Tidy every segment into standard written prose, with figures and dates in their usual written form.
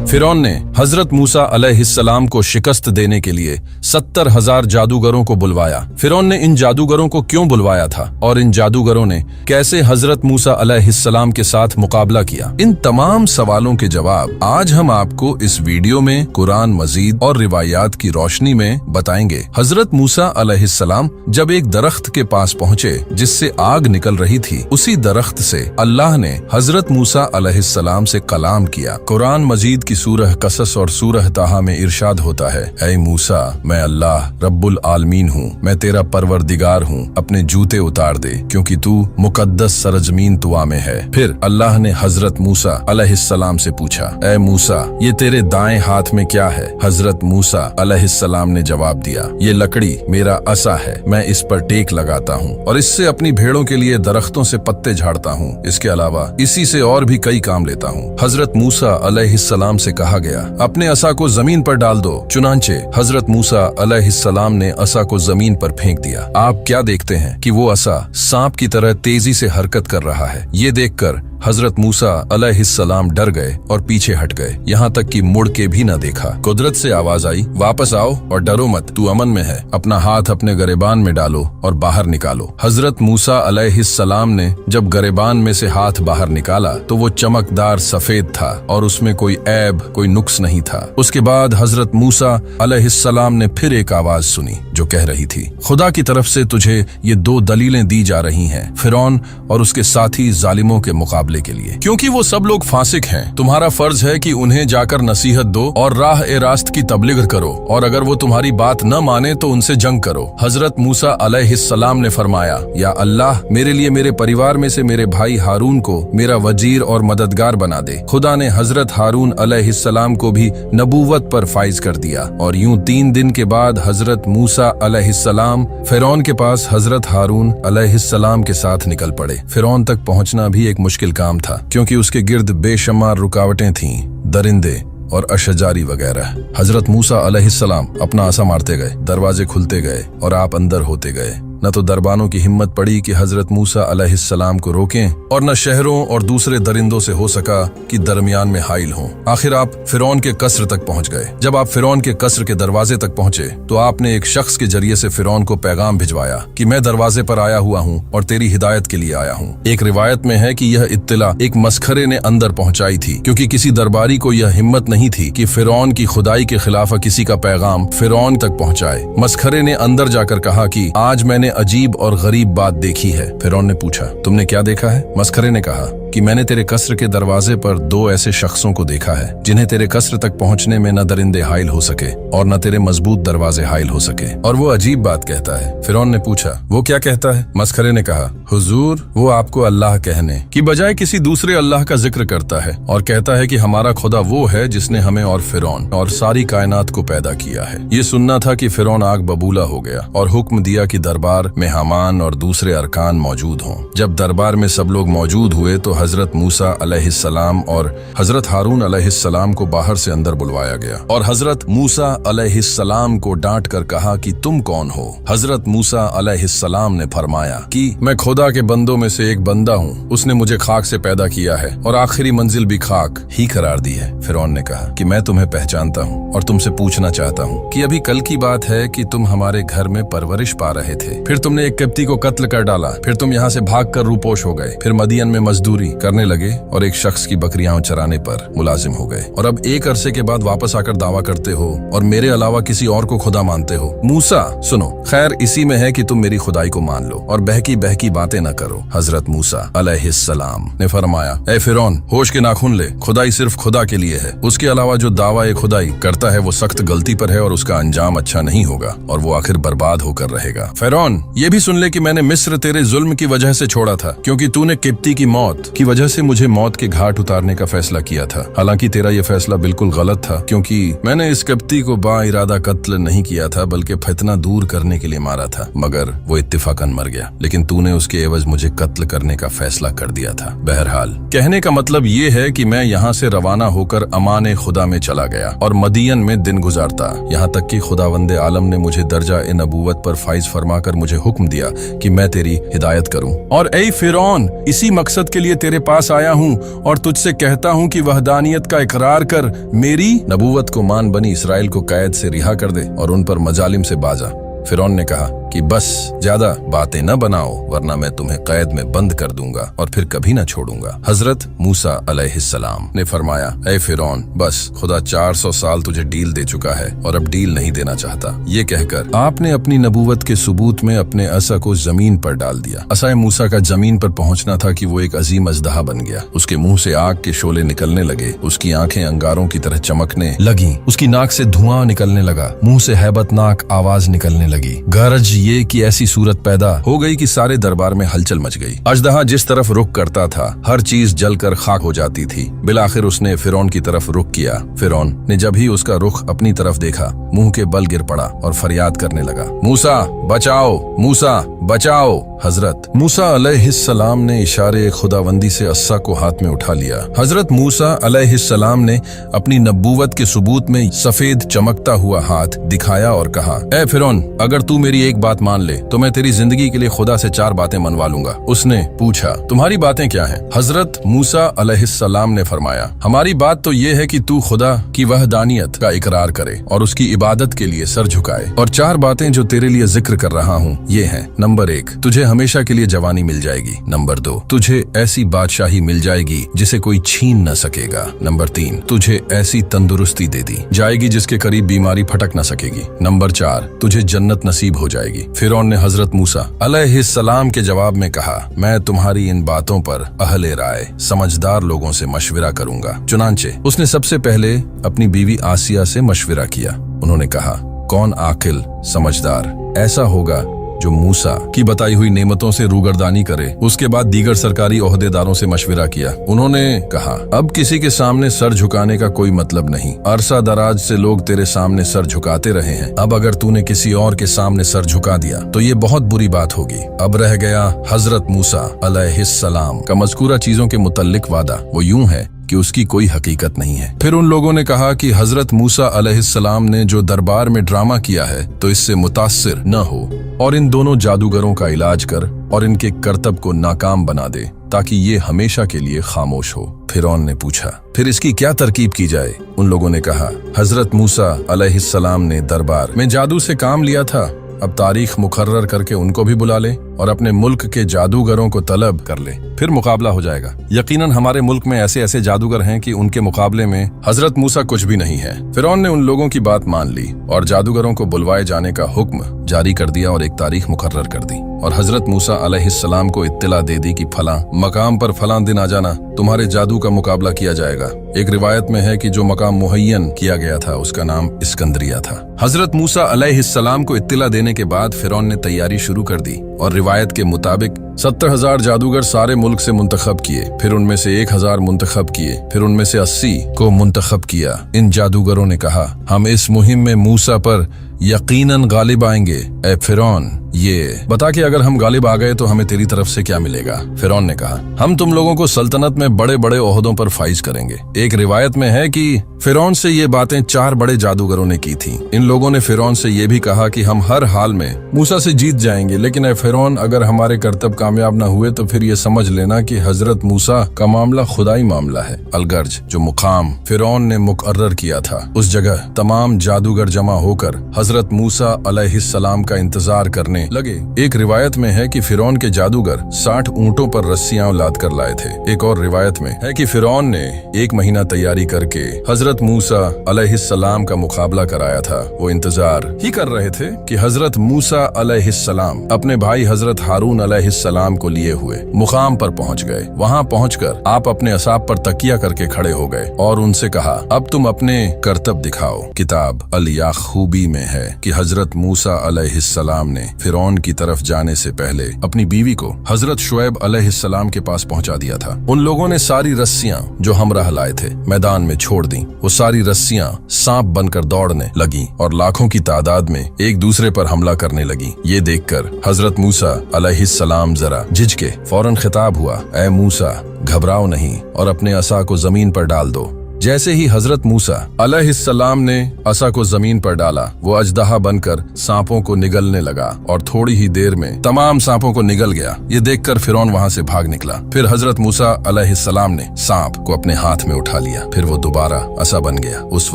फिरौन ने हजरत मूसा अलैहिस्सलाम को शिकस्त देने के लिए 70,000 जादूगरों को बुलवाया। फिरौन ने इन जादूगरों को क्यों बुलवाया था और इन जादूगरों ने कैसे हजरत मूसा अलैहिस्सलाम के साथ मुकाबला किया, इन तमाम सवालों के जवाब आज हम आपको इस वीडियो में कुरान मजीद और रिवायात की रोशनी में बताएंगे। हजरत मूसा अलैहिस्सलाम जब एक दरख्त के पास पहुंचे जिससे आग निकल रही थी, उसी दरख्त से अल्लाह ने हजरत मूसा अलैहिस्सलाम से कलाम किया। कुरान मजीद की सूरह कसस और सूरह ताहा में इरशाद होता है, ऐ मूसा, मैं अल्लाह रब्बुल आलमीन हूँ, मैं तेरा परवरदिगार हूँ, अपने जूते उतार दे क्योंकि तू मुकद्दस सरजमीन तुआ में है। फिर अल्लाह ने हजरत मूसा अलैहिस्सलाम से पूछा, ऐ मूसा, ये तेरे दाएं हाथ में क्या है? हजरत मूसा अलैहिस्सलाम ने जवाब दिया, ये लकड़ी मेरा असा है, मैं इस पर टेक लगाता हूँ और इससे अपनी भेड़ों के लिए दरख्तों से पत्ते झाड़ता हूँ। इसके अलावा इसी से और भी कई काम लेता हूँ। हजरत मूसा अलैहिस्सलाम से कहा गया, अपने असा को जमीन पर डाल दो। चुनांचे हजरत मूसा अलैहिस्सलाम ने असा को जमीन पर फेंक दिया। आप क्या देखते हैं कि वो असा सांप की तरह तेजी से हरकत कर रहा है। ये देखकर हजरत मूसा अलैहिस्सलाम डर गए और पीछे हट गए, यहाँ तक कि मुड़ के भी न देखा। कुदरत से आवाज आई, वापस आओ और डरो मत, तू अमन में है। अपना हाथ अपने गरेबान में डालो और बाहर निकालो। हजरत मूसा अलैहिस्सलाम ने जब गरेबान में से हाथ बाहर निकाला तो वो चमकदार सफेद था और उसमें कोई ऐब, कोई नुक्स नहीं था। उसके बाद हजरत मूसा अलैहिस्सलाम ने फिर एक आवाज सुनी जो कह रही थी, खुदा की तरफ से तुझे ये दो दलीलें दी जा रही हैं, फिरौन और उसके साथी जालिमों के मुकाबले के लिए, क्योंकि वो सब लोग फासिक हैं। तुम्हारा फर्ज है कि उन्हें जाकर नसीहत दो और राह ए रास्त की तबलीग करो, और अगर वो तुम्हारी बात न माने तो उनसे जंग करो। हजरत मूसा अलैहिस्सलाम ने फरमाया, या अल्लाह, मेरे लिए मेरे परिवार में से मेरे भाई हारून को मेरा वजीर और मददगार बना दे। खुदा ने हजरत हारून अलैहिस्सलाम को भी नबूवत पर फाइज कर दिया और यूं 3 दिन के बाद हजरत मूसा अलैहिस्सलाम फिरौन के पास हजरत हारून अलैहिस्सलाम के साथ निकल पड़े। फिरौन तक पहुंचना भी एक मुश्किल काम था क्योंकि उसके गिर्द बेशुमार रुकावटें थीं, दरिंदे और अशजारी वगैरह। हजरत मूसा अलैहिस्सलाम अपना आसा मारते गए, दरवाजे खुलते गए और आप अंदर होते गए। न तो दरबानों की हिम्मत पड़ी कि हजरत मूसा अलैहिस्सलाम को रोकें और न शहरों और दूसरे दरिंदों से हो सका कि दरमियान में हाइल हों। आखिर आप फिरौन के कसर तक पहुंच गए। जब आप फिरौन के कसर के दरवाजे तक पहुंचे तो आपने एक शख्स के जरिए से फिरौन को पैगाम भिजवाया कि मैं दरवाजे पर आया हुआ हूं और तेरी हिदायत के लिए आया हूं। एक रिवायत में है कि यह इत्तला एक मस्खरे ने अंदर पहुंचाई थी, क्योंकि किसी दरबारी को यह हिम्मत नहीं थी कि फिरौन की खुदाई के खिलाफ किसी का पैगाम फिरौन तक पहुंचाए। मस्खरे ने अंदर जाकर कहा कि आज मैंने अजीब और गरीब बात देखी है। फिरौन ने पूछा, तुमने क्या देखा है? मस्खरे ने कहा कि मैंने तेरे कसर के दरवाजे पर 2 ऐसे शख्सों को देखा है जिन्हें तेरे कसर तक पहुंचने में न दरिंदे हाइल हो सके और न तेरे मजबूत दरवाजे हाइल हो सके, और वो अजीब बात कहता है। फिरौन ने पूछा, वो क्या कहता है? मस्खरे ने कहा, हुजूर, वो आपको अल्लाह कहने की बजाय किसी दूसरे अल्लाह का जिक्र करता है और कहता है कि हमारा खुदा वो है जिसने हमें और फिरौन और सारी कायनात को पैदा किया है। ये सुनना था कि फिरौन आग बबूला हो गया और हुक्म दिया कि दरबार में हामान और दूसरे अरकान मौजूद हों। जब दरबार में सब लोग मौजूद हुए तो हजरत मूसा अलैहिस्सलाम और हजरत हारून अलैहिस्सलाम को बाहर से अंदर बुलवाया गया और हजरत मूसा अलैहिस्सलाम को डांट कर कहा कि तुम कौन हो? हजरत मूसा अलैहिस्सलाम ने फरमाया कि मैं खुदा के बंदों में से एक बंदा हूँ, उसने मुझे खाक से पैदा किया है और आखिरी मंजिल भी खाक ही करार दी है। फिरौन ने कहा कि मैं तुम्हें पहचानता हूँ और तुमसे पूछना चाहता हूँ कि अभी कल की बात है कि तुम हमारे घर में परवरिश पा रहे थे, फिर तुमने एक किप्ती को कत्ल कर डाला, फिर तुम यहाँ से भाग कर रूपोश हो गए, फिर मदियन में मजदूरी करने लगे और एक शख्स की बकरियां चराने पर मुलाजिम हो गए, और अब एक अरसे के बाद वापस आकर दावा करते हो और मेरे अलावा किसी और को खुदा मानते हो। मूसा, सुनो, खैर इसी में है कि तुम मेरी खुदाई को मान लो और बहकी बहकी बातें न करो। हजरत मूसा अलैहिस्सलाम ने फरमाया, ए फिरौन, होश के नाखून ले, खुदाई सिर्फ खुदा के लिए है, उसके अलावा जो दावा ए खुदाई करता है वो सख्त गलती पर है और उसका अंजाम अच्छा नहीं होगा और वो आखिर बर्बाद होकर रहेगा। फिरौन, ये भी सुन ले कि मैंने मिस्र तेरे जुल्म की वजह से छोड़ा था, क्योंकि तूने किप्ती की मौत की वजह से मुझे मौत के घाट उतारने का फैसला किया था। हालांकि तेरा यह फैसला बिल्कुल गलत था, क्योंकि मैंने इस किप्ती को बा इरादा कत्ल नहीं किया था बल्कि फितना दूर करने के लिए मारा था, मगर वो इत्तिफाकन मर गया, लेकिन तूने उसके एवज मुझे कत्ल करने का फैसला कर दिया था। बहरहाल, कहने का मतलब ये है कि मैं यहाँ से रवाना होकर अमान खुदा में चला गया और मदियन में दिन गुजारता, यहाँ तक कि खुदावंदे आलम ने मुझे दर्जा ए नबूवत पर फाइज फरमाकर मुझे हुक्म दिया कि मैं तेरी हिदायत करूं। और ऐ फिरौन, इसी मकसद के लिए तेरे पास आया हूं और तुझसे कहता हूं कि वहदानियत का इकरार कर, मेरी नबूवत को मान, बनी इसराइल को कैद से रिहा कर दे और उन पर मजालिम से बाजा। फिरौन ने कहा कि बस ज्यादा बातें न बनाओ, वरना मैं तुम्हें कैद में बंद कर दूंगा और फिर कभी न छोड़ूंगा। हजरत मूसा अलैहिस्सलाम ने फरमाया, ऐ फिरौन, बस खुदा 400 साल तुझे डील दे चुका है और अब डील नहीं देना चाहता। ये कहकर आपने अपनी नबूवत के सबूत में अपने असा को जमीन पर डाल दिया। असाए मूसा का जमीन पर पहुंचना था कि वो एक अजीम अजदहा बन गया। उसके मुंह से आग के शोले निकलने लगे, उसकी आंखें अंगारों की तरह चमकने लगी, उसकी नाक से धुआं निकलने लगा, मुंह से हैबतनाक आवाज निकलने लगी। गरज ये कि ऐसी सूरत पैदा हो गई कि सारे दरबार में हलचल मच गई। अजदहा जिस तरफ रुख करता था हर चीज जलकर खाक हो जाती थी। बिलाखिर उसने फिरौन की तरफ रुख किया। फिरौन ने जब ही उसका रुख अपनी तरफ देखा, मुंह के बल गिर पड़ा और फरियाद करने लगा, मूसा बचाओ, मूसा बचाओ। हजरत मूसा अलैहिस्सलाम ने इशारे खुदावंदी से अस्सा को हाथ में उठा लिया। हजरत मूसा अलैहिस्सलाम ने अपनी नबूवत के सबूत में सफेद चमकता हुआ हाथ दिखाया और कहा, ए फिरौन, अगर तू मेरी एक बात मान ले तो मैं तेरी जिंदगी के लिए खुदा से 4 बातें मनवा लूंगा। उसने पूछा, तुम्हारी बातें क्या हैं? हजरत मूसा अलैहिस्सलाम ने फरमाया, हमारी बात तो ये है कि तू खुदा की वहदानियत का इकरार करे और उसकी इबादत के लिए सर झुकाए। और 4 बातें जो तेरे लिए जिक्र कर रहा हूँ ये हैं। नंबर 1, तुझे हमेशा के लिए जवानी मिल जाएगी। नंबर 2, तुझे ऐसी बादशाही मिल जाएगी जिसे कोई छीन न सकेगा। नंबर 3, तुझे ऐसी तंदुरुस्ती दे दी जाएगी जिसके करीब बीमारी फटक न सकेगी। नंबर 4, तुझे जन्नत नसीब हो जाएगी। फिरौन ने हजरत मूसा अलैहिस्सलाम के जवाब में कहा, मैं तुम्हारी इन बातों पर अहले राय समझदार लोगों से मशविरा करूंगा। चुनांचे उसने सबसे पहले अपनी बीवी आसिया से मशविरा किया। उन्होंने कहा, कौन आकिल समझदार ऐसा होगा जो मूसा की बताई हुई नेमतों से रूगर्दानी करे। उसके बाद दीगर सरकारी ओहदेदारों से मशविरा किया। उन्होंने कहा, अब किसी के सामने सर झुकाने का कोई मतलब नहीं। अरसा दराज से लोग तेरे सामने सर झुकाते रहे हैं। अब अगर तूने किसी और के सामने सर झुका दिया तो ये बहुत बुरी बात होगी। अब रह गया हजरत मूसा अलैहिस्सलाम का मज़कूरा चीजों के मुतल्लिक वादा। वो यूं है कि उसकी कोई हकीकत नहीं है। फिर उन लोगों ने कहा कि हजरत मूसा अलैहिस्सलाम ने जो दरबार में ड्रामा किया है तो इससे मुतासिर न हो और इन दोनों जादूगरों का इलाज कर और इनके करतब को नाकाम बना दे ताकि ये हमेशा के लिए खामोश हो। फिरौन ने पूछा, फिर इसकी क्या तरकीब की जाए? उन लोगों ने कहा, हजरत मूसा अलैहिस्सलाम ने दरबार में जादू से काम लिया था, अब तारीख मुकर्रर करके उनको भी बुला ले और अपने मुल्क के जादूगरों को तलब कर ले, फिर मुकाबला हो जाएगा। यकीनन हमारे मुल्क में ऐसे ऐसे जादूगर हैं कि उनके मुकाबले में हजरत मूसा कुछ भी नहीं है। फिरौन ने उन लोगों की बात मान ली और जादूगरों को बुलवाए जाने का हुक्म जारी कर दिया और एक तारीख मुकर्रर कर दी और हजरत मूसा अलैहिस्सलाम को इत्तला दे दी कि फलां मकाम पर फलां दिन आ जाना, तुम्हारे जादू का मुकाबला किया जाएगा। एक रिवायत में है कि जो मकाम मुहय्यन किया गया था उसका नाम इस्कंदरिया था। हजरत मूसा अलैहिस्सलाम को इत्तला देने के बाद फिरौन ने तैयारी शुरू कर दी और रिवायत के मुताबिक 70,000 जादूगर सारे मुल्क से मुंतखब किए, फिर उनमें से 1,000 मुंतखब किए, फिर उनमें से 80 को मुंतखब किया। इन जादूगरों ने कहा, हम इस मुहिम में मूसा पर यकीनन गालिब आएंगे। ए फिरौन, ये बता कि अगर हम गालिब आ गए तो हमें तेरी तरफ से क्या मिलेगा? फिरौन ने कहा, हम तुम लोगों को सल्तनत में बड़े बड़े ओहदों पर फाइज करेंगे। एक रिवायत में है कि फिरौन से ये बातें 4 बड़े जादूगरों ने की थी। इन लोगों ने फिरौन से ये भी कहा कि हम हर हाल में मूसा से जीत जाएंगे, लेकिन ए फिरौन, अगर हमारे करतब कामयाब न हुए तो फिर ये समझ लेना कि हजरत मूसा का मामला खुदाई मामला है। अलगर्ज जो मुकाम फिरौन ने मुकर्रर किया था उस जगह तमाम जादूगर जमा होकर हजरत मूसा अलैहिस्सलाम का इंतजार करने लगे। एक रिवायत में है कि फिरौन के जादूगर 60 ऊंटों पर रस्सियां लाद कर लाए थे। एक और रिवायत में है कि फिरौन ने 1 महीना तैयारी करके हजरत मूसा अलैहिस्सलाम का मुकाबला कराया था। वो इंतजार ही कर रहे थे कि हजरत मूसा अलैहिस्सलाम अपने भाई हजरत हारून अलैहिस्सलाम को लिए हुए मुकाम पर पहुंच गए। वहां पहुंचकर आप अपने असाब पर तकिया करके खड़े हो गए और उनसे कहा, अब तुम अपने करतब दिखाओ। किताब अल याखूबी में है कि हजरत मूसा अलैहिस्सलाम ने फिरौन की तरफ जाने से पहले अपनी बीवी को हजरत शुएब अलैहिस्सलाम के पास पहुंचा दिया था। उन लोगों ने सारी रस्सियां जो हमराह लाए थे मैदान में छोड़ दी। वो सारी रस्सियां सांप बनकर दौड़ने लगी और लाखों की तादाद में एक दूसरे पर हमला करने लगी। ये देखकर हजरत मूसा अलैहिस्सलाम जरा झिझके। फौरन खिताब हुआ, ऐ मूसा, घबराओ नहीं और अपने असा को जमीन पर डाल दो। जैसे ही हजरत मूसा अलैहिस्सलाम ने असा को जमीन पर डाला, वो अजदहा बनकर सांपों को निगलने लगा और थोड़ी ही देर में तमाम सांपों को निगल गया। ये देखकर फिरौन वहां से भाग निकला। फिर हजरत मूसा अलैहिस्सलाम ने सांप को अपने हाथ में उठा लिया। फिर वो दोबारा असा बन गया। उस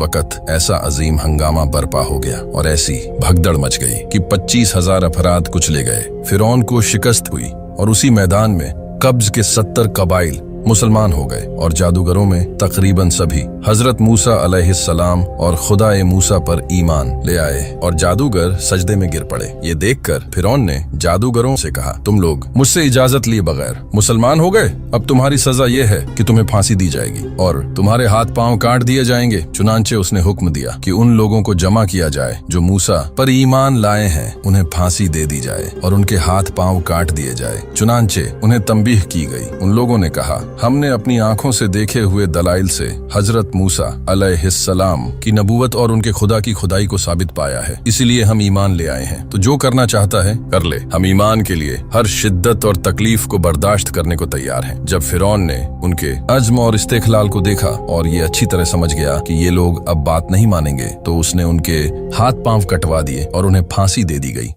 वक्त ऐसा अजीम हंगामा बर्पा हो गया और ऐसी भगदड़ मच गई कि 25,000 अफराद कुचले गए। फिरौन को शिकस्त हुई और उसी मैदान में कब्ज के 70 कबाइल मुसलमान हो गए और जादूगरों में तकरीबन सभी हजरत मूसा अलैहिस्सलाम और खुदाए मूसा पर ईमान ले आए और जादूगर सजदे में गिर पड़े। ये देखकर फिरौन ने जादूगरों से कहा, तुम लोग मुझसे इजाजत लिए बगैर मुसलमान हो गए, अब तुम्हारी सजा ये है कि तुम्हें फांसी दी जाएगी और तुम्हारे हाथ पांव काट दिए जाएंगे। चुनांचे उसने हुक्म दिया कि उन लोगों को जमा किया जाए जो मूसा पर ईमान लाए हैं, उन्हें फांसी दे दी जाए और उनके हाथ पांव काट दिए जाए। चुनांचे उन्हें तंबीह की गई। उन लोगों ने कहा, हमने अपनी आंखों से देखे हुए दलाइल से हजरत मूसा अलैहिस्सलाम की नबूवत और उनके खुदा की खुदाई को साबित पाया है, इसीलिए हम ईमान ले आए हैं। तो जो करना चाहता है कर ले, हम ईमान के लिए हर शिद्दत और तकलीफ को बर्दाश्त करने को तैयार हैं। जब फिरौन ने उनके अज़्म और इस्तेखलाल को देखा और ये अच्छी तरह समझ गया कि ये लोग अब बात नहीं मानेंगे, तो उसने उनके हाथ पांव कटवा दिए और उन्हें फांसी दे दी गई।